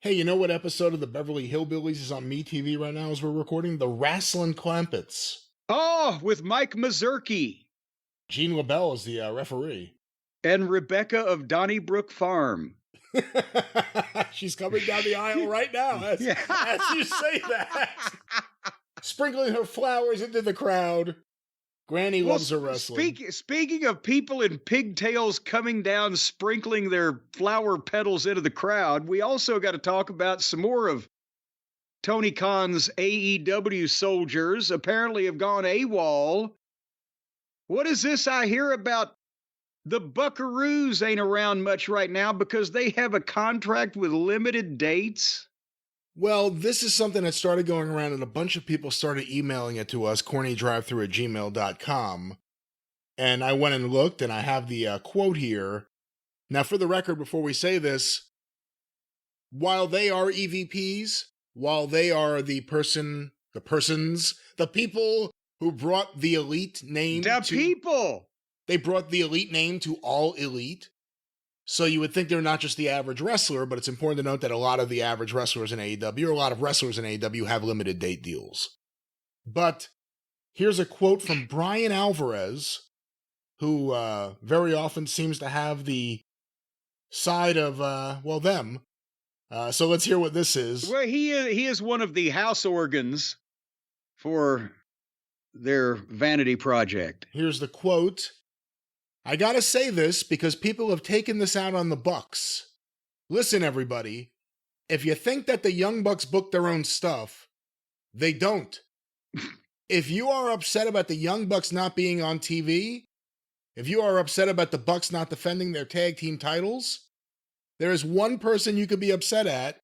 Hey, you know what episode of the Beverly Hillbillies is on MeTV right now as we're recording? The Wrasslin' Clampets. Oh, with Mike Mazurki Gene LaBelle is the referee. and Rebecca of Donnybrook Farm. She's coming down the aisle right now as you say that. Sprinkling her flowers into the crowd. Granny loves her wrestling. Speaking of people in pigtails coming down, sprinkling their flower petals into the crowd, we also got to talk about some more of Tony Khan's AEW soldiers apparently have gone AWOL. What is this I hear about? The Buckaroos ain't around much right now because they have a contract with limited dates. Well, this is something that started going around and a bunch of people started emailing it to us, CornyDriveThru@gmail.com. And I went and looked and I have the quote here. Now, for the record, before we say this, while they are EVPs, while they are the people who brought the elite name they brought the elite name to all elite. So you would think they're not just the average wrestler, but it's important to note that a lot of the average wrestlers in AEW, or a lot of wrestlers in AEW, have limited date deals. But here's a quote from Brian Alvarez, who very often seems to have the side of, them. So let's hear what this is. Well, he is one of the house organs for their vanity project. Here's the quote. I gotta say this because people have taken this out on the Bucks. Listen, everybody. If you think that the Young Bucks book their own stuff, they don't. If you are upset about the Young Bucks not being on TV, if you are upset about the Bucks not defending their tag team titles, there is one person you could be upset at,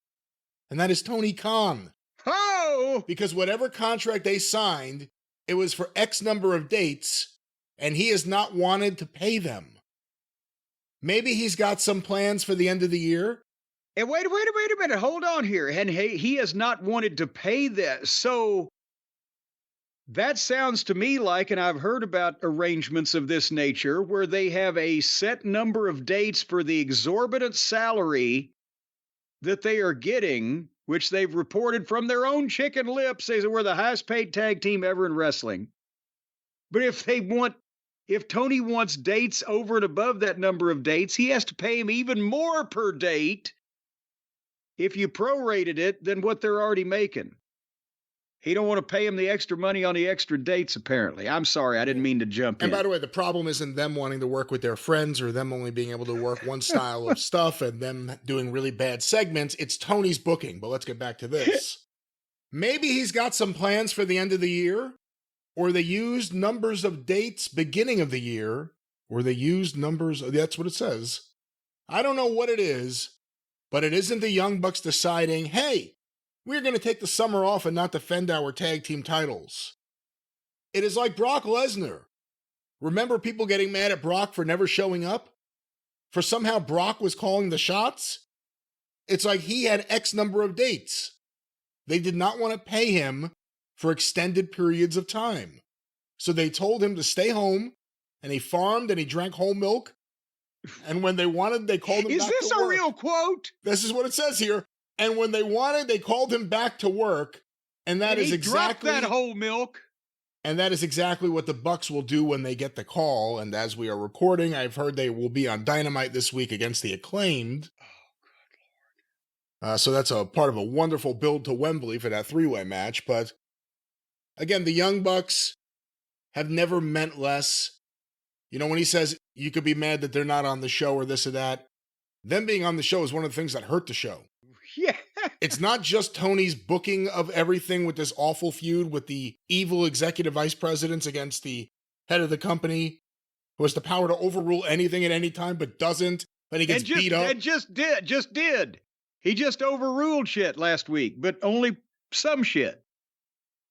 and that is Tony Khan. Oh! Because whatever contract they signed, it was for X number of dates, and he has not wanted to pay them. Maybe he's got some plans for the end of the year. And wait a minute. Hold on here. And he has not wanted to pay that. So that sounds to me like, and I've heard about arrangements of this nature, where they have a set number of dates for the exorbitant salary that they are getting, which they've reported from their own chicken lips. They say we're the highest paid tag team ever in wrestling. But if Tony wants dates over and above that number of dates, he has to pay him even more per date if you prorated it than what they're already making. He don't want to pay him the extra money on the extra dates, apparently. I'm sorry, I didn't mean to jump in. And by the way, the problem isn't them wanting to work with their friends or them only being able to work one style of stuff and them doing really bad segments. It's Tony's booking, but let's get back to this. Maybe he's got some plans for the end of the year, or they used numbers of dates beginning of the year, or they used numbers, that's what it says. I don't know what it is, but it isn't the Young Bucks deciding, hey, we're going to take the summer off and not defend our tag team titles. It is like Brock Lesnar. Remember people getting mad at Brock for never showing up? For somehow Brock was calling the shots? It's like he had X number of dates. They did not want to pay him for extended periods of time. So they told him to stay home, and he farmed and he drank whole milk. And when they wanted, they called him back to work. Is this a real quote? This is what it says here. And when they wanted, they called him back to work. And that is exactly dropped that whole milk. And that is exactly what the Bucks will do when they get the call. And as we are recording, I've heard they will be on Dynamite this week against the Acclaimed. Oh, good Lord. So that's a part of a wonderful build to Wembley for that three-way match. But again, the Young Bucks have never meant less. You know, when he says you could be mad that they're not on the show or this or that, them being on the show is one of the things that hurt the show. Yeah. It's not just Tony's booking of everything with this awful feud with the evil executive vice presidents against the head of the company, who has the power to overrule anything at any time, but doesn't. Then he gets beat up. And just did. He just overruled shit last week, but only some shit.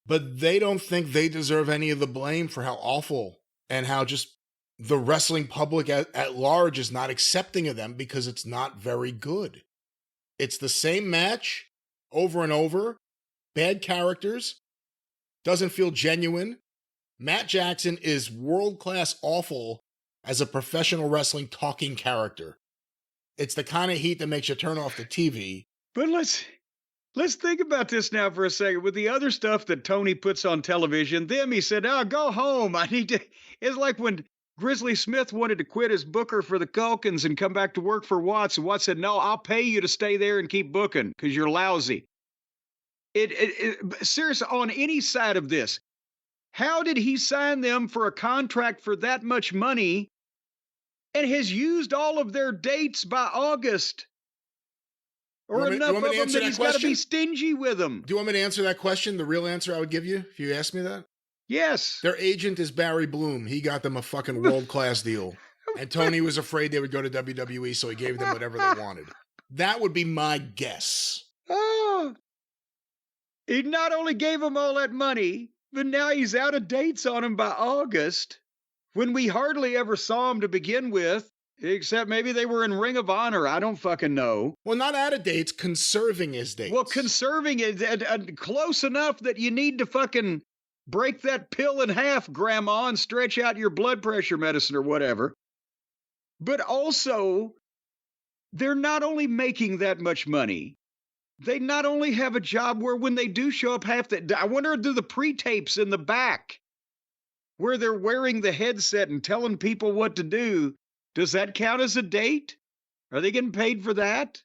But they don't think they deserve any of the blame for how awful and how just the wrestling public at large is not accepting of them because it's not very good. It's the same match over and over. Bad characters. Doesn't feel genuine. Matt Jackson is world-class awful as a professional wrestling talking character. It's the kind of heat that makes you turn off the TV. But let's think about this now for a second. With the other stuff that Tony puts on television, them he said, "Oh, go home. I need to." It's like when Grizzly Smith wanted to quit as booker for the Culkins and come back to work for Watts, and Watts said, "No, I'll pay you to stay there and keep booking because you're lousy." Seriously, on any side of this, how did he sign them for a contract for that much money and has used all of their dates by August? Or enough of them that he's got to be stingy with them. Do you want me to answer that question? The real answer I would give you if you asked me that? Yes. Their agent is Barry Bloom. He got them a fucking world-class deal. And Tony was afraid they would go to WWE, so he gave them whatever they wanted. That would be my guess. Oh. He not only gave them all that money, but now he's out of dates on them by August, when we hardly ever saw him to begin with. Except maybe they were in Ring of Honor. I don't fucking know. Well, not out of dates, conserving his dates. Well, conserving is close enough that you need to fucking break that pill in half, Grandma, and stretch out your blood pressure medicine or whatever. But also, they're not only making that much money, they not only have a job where when they do show up I wonder, do the pre-tapes in the back where they're wearing the headset and telling people what to do, does that count as a date? Are they getting paid for that?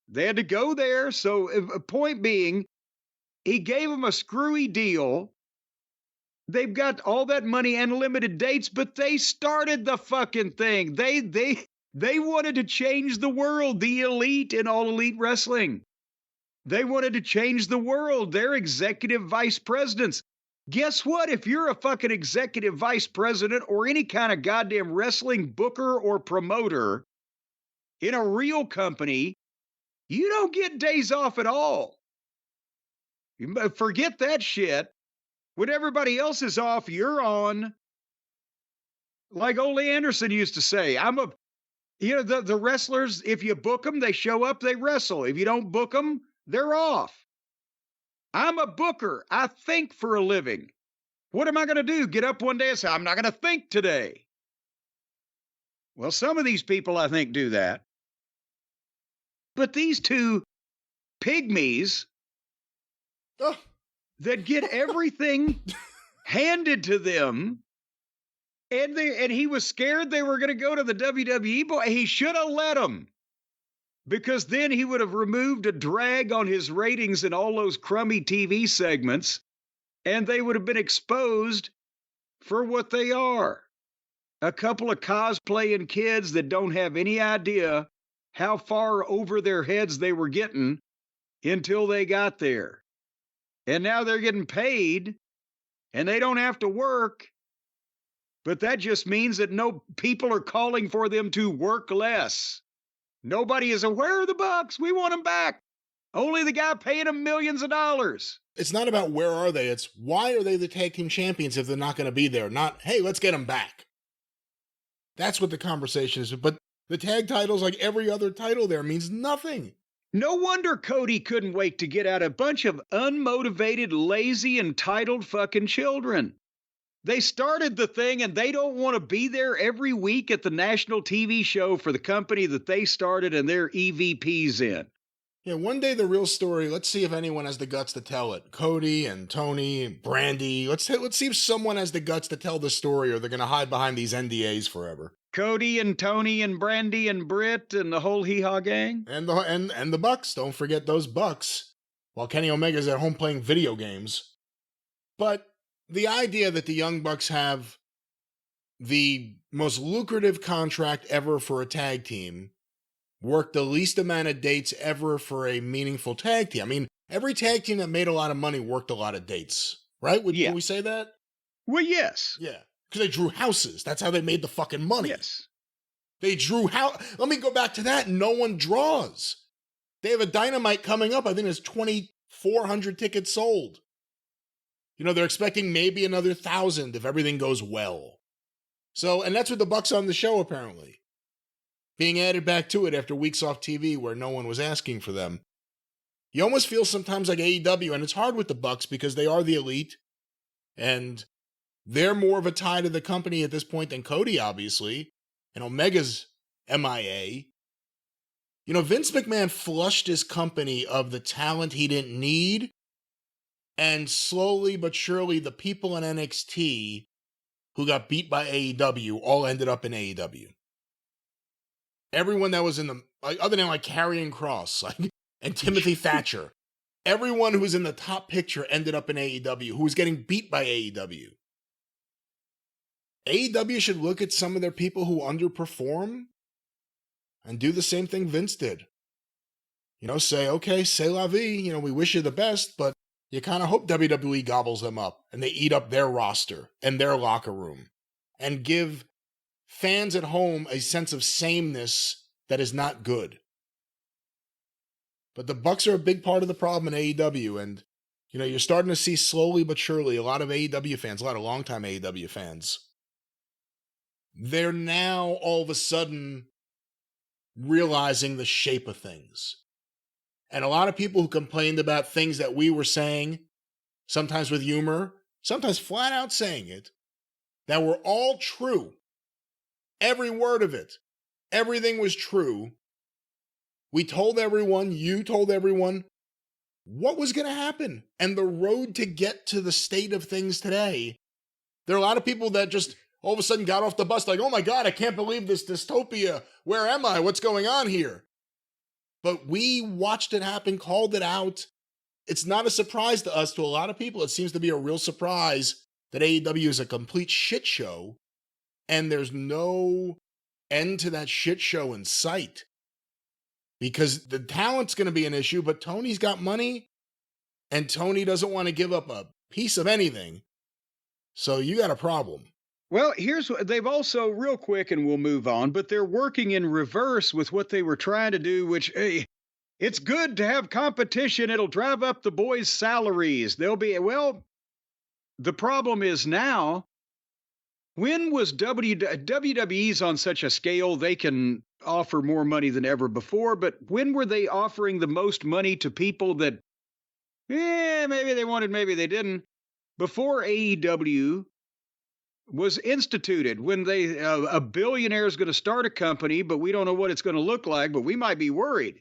They had to go there. So, point being, he gave them a screwy deal. They've got all that money and limited dates, but they started the fucking thing. They wanted to change the world, the elite in All Elite Wrestling. They wanted to change the world. They're executive vice presidents. Guess what? If you're a fucking executive vice president or any kind of goddamn wrestling booker or promoter in a real company, you don't get days off at all. Forget that shit. When everybody else is off, you're on. Like Ole Anderson used to say, the wrestlers, if you book them, they show up, they wrestle. If you don't book them, they're off. I'm a booker. I think for a living. What am I going to do? Get up one day and say, I'm not going to think today. Well, some of these people, I think, do that. But these two pygmies that get everything handed to them, and he was scared they were going to go to the WWE. Boy, he should have let them. Because then he would have removed a drag on his ratings in all those crummy TV segments, and they would have been exposed for what they are. A couple of cosplaying kids that don't have any idea how far over their heads they were getting until they got there. And now they're getting paid, and they don't have to work. But that just means that no people are calling for them to work less. Nobody is aware of the Bucks. We want them back. Only the guy paying them millions of dollars. It's not about where are they. It's why are they the tag team champions if they're not going to be there? Not, hey, let's get them back. That's what the conversation is. But the tag titles, like every other title there, means nothing. No wonder Cody couldn't wait to get out a bunch of unmotivated, lazy, entitled fucking children. They started the thing and they don't want to be there every week at the national TV show for the company that they started and their EVPs in. Yeah, one day the real story, let's see if anyone has the guts to tell it. Cody and Tony and Brandy. Let's see if someone has the guts to tell the story or they're going to hide behind these NDAs forever. Cody and Tony and Brandy and Britt and the whole hee-haw gang. And the Bucks. Don't forget those Bucks. While Kenny Omega's at home playing video games. But the idea that the Young Bucks have the most lucrative contract ever for a tag team, worked the least amount of dates ever for a meaningful tag team. I mean, every tag team that made a lot of money worked a lot of dates, right? Can we say that? Well, yes. Yeah, because they drew houses. That's how they made the fucking money. Yes. They drew Let me go back to that. No one draws. They have a Dynamite coming up. I think there's 2,400 tickets sold. You know, they're expecting maybe another 1,000 if everything goes well. So, and that's what the Bucks on the show, apparently. Being added back to it after weeks off TV where no one was asking for them. You almost feel sometimes like AEW, and it's hard with the Bucks because they are the elite, and they're more of a tie to the company at this point than Cody, obviously, and Omega's MIA. Vince McMahon flushed his company of the talent he didn't need, and slowly but surely the people in NXT who got beat by AEW all ended up in AEW. Everyone that was in the, other than like Karrion Kross and Timothy Thatcher, everyone who was in the top picture ended up in AEW, who was getting beat by AEW. AEW should look at some of their people who underperform and do the same thing Vince did. Say, okay, c'est la vie, we wish you the best, but you kind of hope WWE gobbles them up and they eat up their roster and their locker room and give fans at home a sense of sameness that is not good. But the Bucks are a big part of the problem in AEW, and you're starting to see slowly but surely a lot of AEW fans, a lot of longtime AEW fans, they're now all of a sudden realizing the shape of things. And a lot of people who complained about things that we were saying, sometimes with humor, sometimes flat out saying it, that were all true. Every word of it. Everything was true. We told everyone, you told everyone, what was going to happen. And the road to get to the state of things today, there are a lot of people that just all of a sudden got off the bus like, oh my God, I can't believe this dystopia. Where am I? What's going on here? But we watched it happen, called it out. It's not a surprise to us. To a lot of people, it seems to be a real surprise that AEW is a complete shit show, and there's no end to that shit show in sight. Because the talent's going to be an issue, but Tony's got money, and Tony doesn't want to give up a piece of anything. So you got a problem. Well, here's what they've also, real quick, and we'll move on, but they're working in reverse with what they were trying to do, which, hey, it's good to have competition. It'll drive up the boys' salaries. The problem is now, when was WWE's on such a scale they can offer more money than ever before, but when were they offering the most money to people that, maybe they wanted, maybe they didn't? Before AEW was instituted, when a billionaire is going to start a company, but we don't know what it's going to look like, but we might be worried.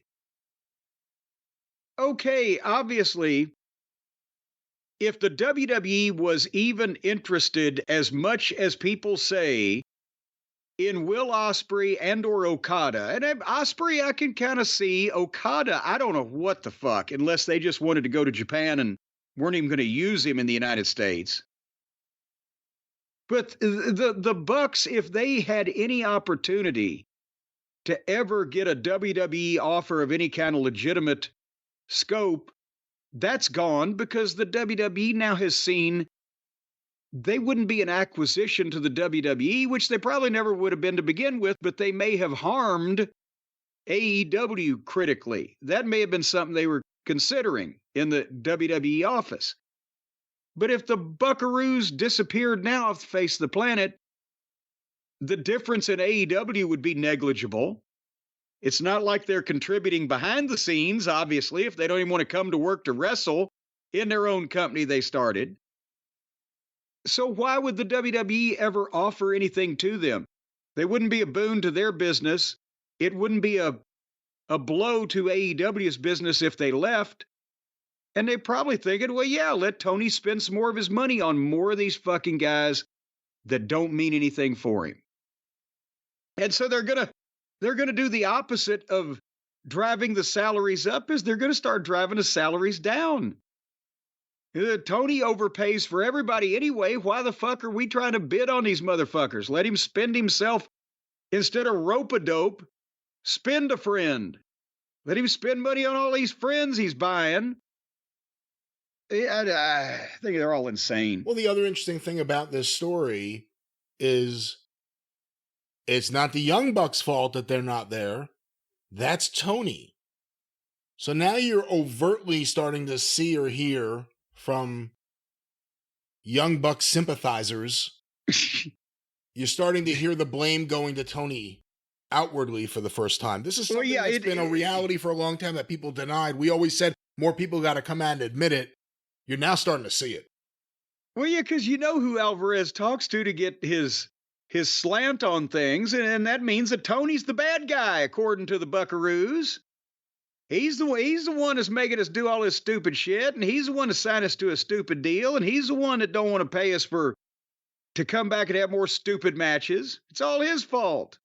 Okay, obviously, if the WWE was even interested as much as people say in Will Ospreay and or Okada, and Ospreay I can kind of see, Okada I don't know what the fuck, unless they just wanted to go to Japan and weren't even going to use him in the United States. But the Bucks, if they had any opportunity to ever get a WWE offer of any kind of legitimate scope, that's gone, because the WWE now has seen they wouldn't be an acquisition to the WWE, which they probably never would have been to begin with, but they may have harmed AEW critically. That may have been something they were considering in the WWE office. But if the Buckaroos disappeared now off the face of the planet, the difference in AEW would be negligible. It's not like they're contributing behind the scenes, obviously, if they don't even want to come to work to wrestle in their own company they started. So why would the WWE ever offer anything to them? They wouldn't be a boon to their business. It wouldn't be a blow to AEW's business if they left. And they're probably thinking, well, yeah, let Tony spend some more of his money on more of these fucking guys that don't mean anything for him. And so they're gonna do the opposite of driving the salaries up, is they're gonna start driving the salaries down. Tony overpays for everybody anyway. Why the fuck are we trying to bid on these motherfuckers? Let him spend himself. Instead of rope-a-dope, spend a friend. Let him spend money on all these friends he's buying. I think they're all insane. Well, the other interesting thing about this story is it's not the Young Bucks' fault that they're not there. That's Tony. So now you're overtly starting to see or hear from Young Bucks sympathizers. You're starting to hear the blame going to Tony outwardly for the first time. This is something that's been a reality for a long time that people denied. We always said more people got to come out and admit it. You're now starting to see it. Well, yeah, because you know who Alvarez talks to get his his slant on things, and that means that Tony's the bad guy, according to the Buckaroos. He's the one that's making us do all this stupid shit, and he's the one that signed us to a stupid deal, and he's the one that don't want to pay us to come back and have more stupid matches. It's all his fault.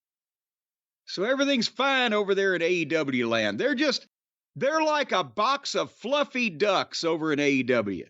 So everything's fine over there in AEW land. They're like a box of fluffy ducks over in AEW.